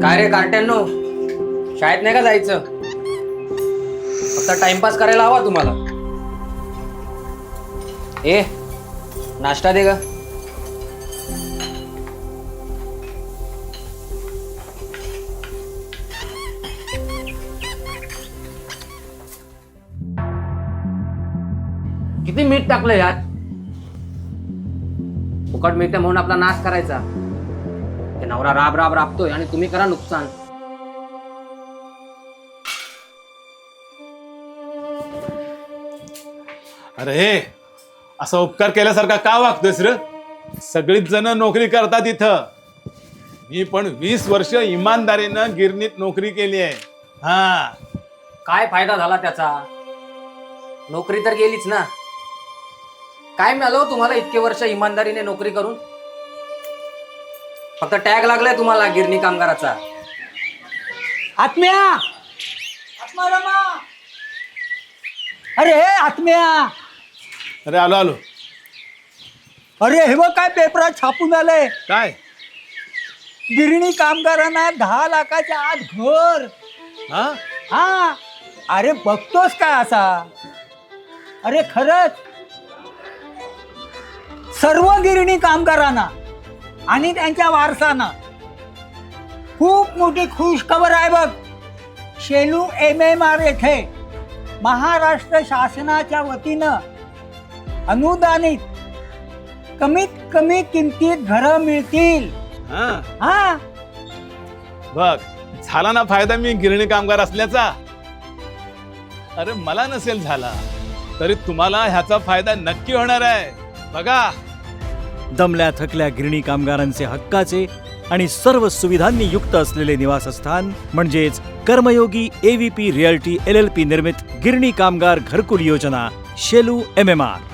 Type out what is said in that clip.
काय रे कार्ट्यांनो, शाळेत नाही का जायचं? फक्त टाइमपास करायला हवा तुम्हाला. ए नाश्ता दे ग. किती मीठ टाकलं यात? फुकट मिळते म्हणून आपला नाश करायचा. ते नवरा राब राब राबतोय आणि तुम्ही करा नुकसान. अरे असा उपकार केल्यासारखा का वागतोयस रे? सगळीच जण नोकरी करतात इथं. मी पण 20 वर्ष इमानदारीनं गिरणीत नोकरी केली आहे. हा, काय फायदा झाला त्याचा? नोकरी तर गेलीच ना. काय मिळालं तुम्हाला इतके वर्ष इमानदारीने नोकरी करून? फक्त टॅग लागलाय तुम्हाला गिरणी कामगाराचा. आत्म्या, आत्मारामा, अरे आत्म्या, अरे आलो आलो. अरे हे बघ काय पेपरात छापून आलंय. काय? गिरणी कामगारांना 10 लाखाच्या आत घर. हा, हा, अरे बघतोस काय असा? अरे खरंच सर्व गिरणी कामगारांना आणि त्यांच्या वारसांना खूप मोठी खुश खबर आहे बघ. शेलू MMR येथे महाराष्ट्र शासनाच्या वतीनं अनुदानित कमीत कमी किमतीत घरं मिळतील. हा. हा, बघ झाला ना फायदा मी गिरणी कामगार असल्याचा. अरे मला नसेल झाला तरी तुम्हाला ह्याचा फायदा नक्की होणार आहे. बघा, दमल्या थकल्या गिरणी कामगारांचे हक्काचे आणि सर्व सुविधांनी युक्त असलेले निवासस्थान म्हणजेच कर्मयोगी AVP रिअल्टी LLP निर्मित गिरणी कामगार घरकुल योजना शेलू MMR.